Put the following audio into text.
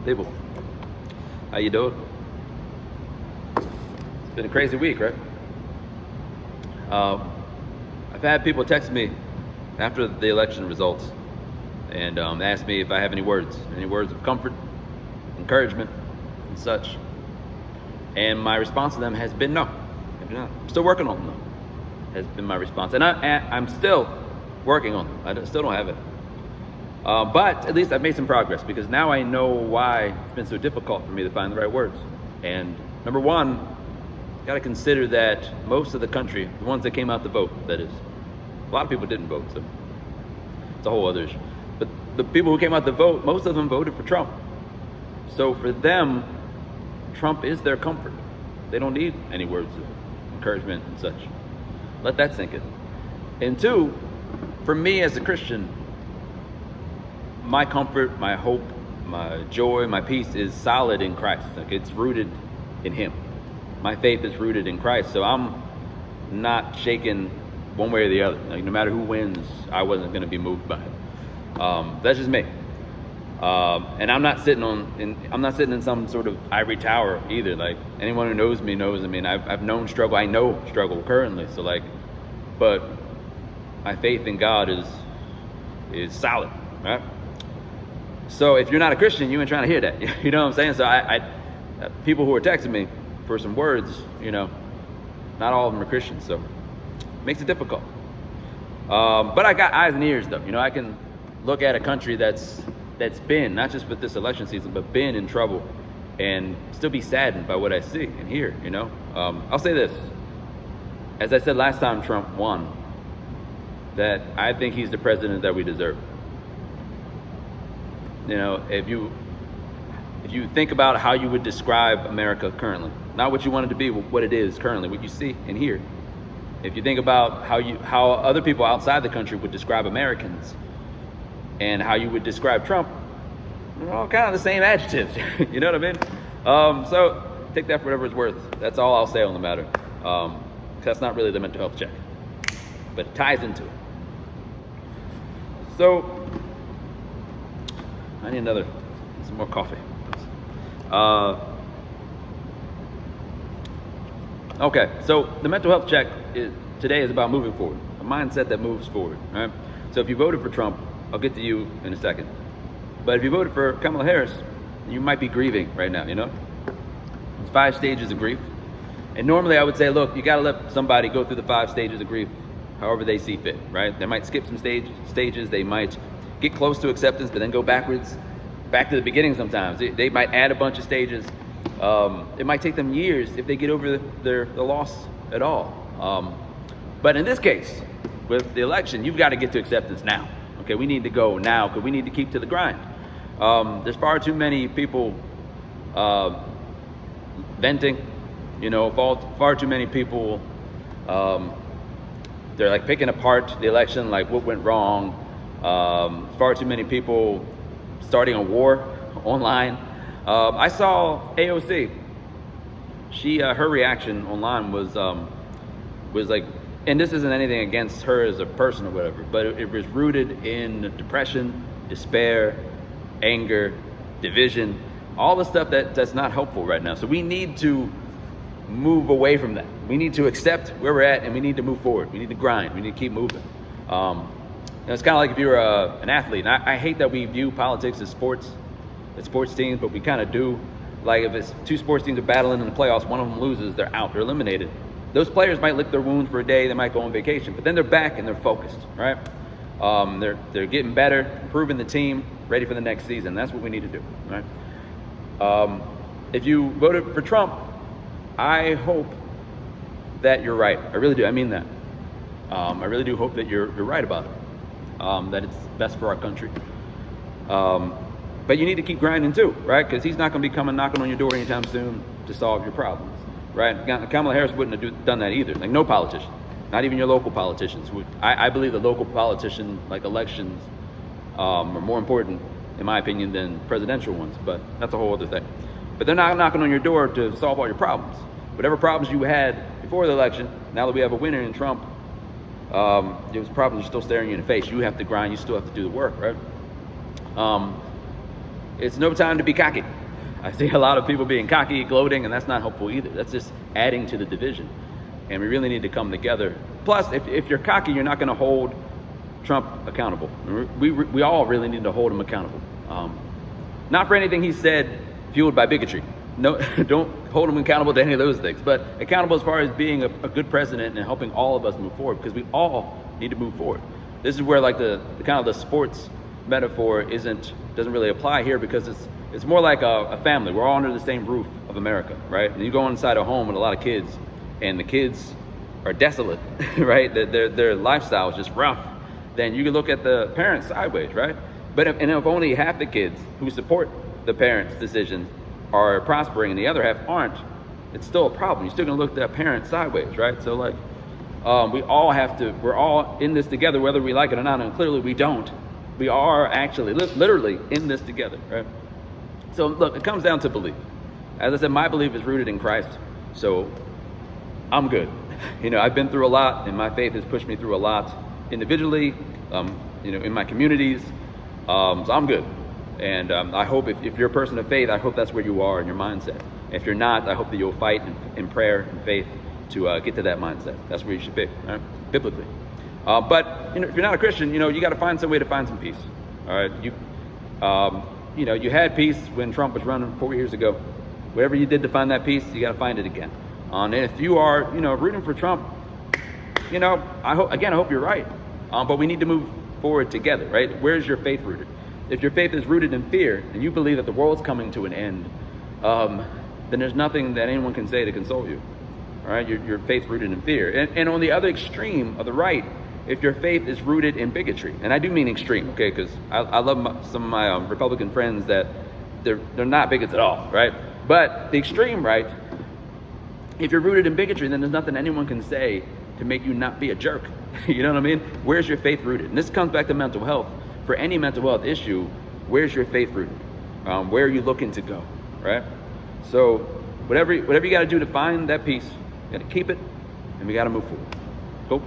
Table. How you doing? It's been a crazy week, right? I've had people text me after the election results and ask me if I have any words of comfort, encouragement, and such. And my response to them has been no. I do not. I'm still working on them, though, has been my response. And I'm still working on them. I still don't have it. But at least I've made some progress, because now I know why it's been so difficult for me to find the right words. And number one, you got to consider that most of the country, the ones that came out to vote, that is, a lot of people didn't vote, so it's a whole other issue. But the people who came out to vote, most of them voted for Trump. So for them, Trump is their comfort. They don't need any words of encouragement and such. Let that sink in. And two, for me as a Christian, my comfort, my hope, my joy, my peace is solid in Christ. Like, it's rooted in Him. My faith is rooted in Christ. So I'm not shaken one way or the other. Like, no matter who wins, I wasn't going to be moved by it. That's just me. And I'm not sitting in some sort of ivory tower either. Like, anyone who knows me knows. I mean, I've known struggle. I know struggle currently. So but my faith in God is solid, right? So if you're not a Christian, you ain't trying to hear that. You know what I'm saying? So I people who are texting me for some words, not all of them are Christians, so it makes it difficult. But I got eyes and ears, though. I can look at a country that's been, not just with this election season, but been in trouble, and still be saddened by what I see and hear. I'll say this: as I said last time Trump won, that I think he's the president that we deserve. If you think about how you would describe America currently, not what you want it to be, but what it is currently, what you see and hear. If you think about how other people outside the country would describe Americans, and how you would describe Trump, they're all kind of the same adjectives. You know what I mean? So take that for whatever it's worth. That's all I'll say on the matter. That's not really the mental health check, but it ties into it. So I need some more coffee. Okay, so the mental health check today is about moving forward, a mindset that moves forward, right? So if you voted for Trump, I'll get to you in a second. But if you voted for Kamala Harris, you might be grieving right now, There's 5 stages of grief. And normally I would say, look, you got to let somebody go through the 5 stages of grief however they see fit, right? They might skip some stages. They might get close to acceptance, but then go back to the beginning sometimes. They might add a bunch of stages. It might take them years if they get over the loss at all. But in this case, with the election, you've got to get to acceptance now. Okay, we need to go now because we need to keep to the grind. There's far too many people venting, far too many people, they're like picking apart the election, like what went wrong. Far too many people starting a war online. I saw AOC. Her reaction online was like, and this isn't anything against her as a person or whatever, but it was rooted in depression, despair, anger, division, all the stuff that's not helpful right now. So we need to move away from that. We need to accept where we're at, and we need to move forward. We need to grind. We need to keep moving. It's kind of like if you're an athlete. And I hate that we view politics as sports teams, but we kind of do. Like if it's 2 sports teams are battling in the playoffs, one of them loses, they're out, they're eliminated. Those players might lick their wounds for a day, they might go on vacation, but then they're back and they're focused, right? They're getting better, improving the team, ready for the next season. That's what we need to do, right? If you voted for Trump, I hope that you're right. I really do. I mean that. I really do hope that you're right about it, that it's best for our country. But you need to keep grinding too, right? Because he's not going to be coming knocking on your door anytime soon to solve your problems, right? Kamala Harris wouldn't have done that either. Like, no politician, not even your local politicians. I believe the local politician, like elections, are more important, in my opinion, than presidential ones. But that's a whole other thing. But they're not knocking on your door to solve all your problems. Whatever problems you had before the election, now that we have a winner in Trump, those problems are still staring you in the face. You have to grind. You still have to do the work, right? it's no time to be cocky. I see a lot of people being cocky, gloating, and that's not helpful either. That's just adding to the division. And we really need to come together. Plus, if you're cocky, you're not going to hold Trump accountable. We all really need to hold him accountable. Not for anything he said fueled by bigotry. No, don't hold him accountable to any of those things, but accountable as far as being a good president and helping all of us move forward, because we all need to move forward. This is where like the kind of the sports metaphor doesn't really apply here, because it's more like a family. We're all under the same roof of America, right? And you go inside a home with a lot of kids, and the kids are desolate, right? Their lifestyle is just rough. Then you can look at the parents sideways, right? But if only half the kids who support the parents' decisions are prospering and the other half aren't, it's still a problem. You're still gonna look at that parent sideways, right? So like, we're all in this together, whether we like it or not, and clearly we don't. We are actually literally in this together, right? So look, it comes down to belief. As I said, my belief is rooted in Christ, so I'm good. I've been through a lot, and my faith has pushed me through a lot individually, in my communities, so I'm good. And I hope if you're a person of faith, I hope that's where you are in your mindset. If you're not, I hope that you'll fight in prayer and faith to get to that mindset. That's where you should be, right? Biblically. But if you're not a Christian, you got to find some way to find some peace. All right, you had peace when Trump was running 4 years ago. Whatever you did to find that peace, you got to find it again. And if you are, rooting for Trump, I hope you're right. But we need to move forward together, right? Where's your faith rooted? If your faith is rooted in fear, and you believe that the world's coming to an end, then there's nothing that anyone can say to console you. All right, your faith rooted in fear. And on the other extreme of the right, if your faith is rooted in bigotry, and I do mean extreme, okay, because I love some of my Republican friends that they're not bigots at all, right? But the extreme right, if you're rooted in bigotry, then there's nothing anyone can say to make you not be a jerk. You know what I mean? Where's your faith rooted? And this comes back to mental health. For any mental health issue, where's your faith rooted? Where are you looking to go, right? So whatever you got to do to find that peace, you got to keep it, and we got to move forward. Cool.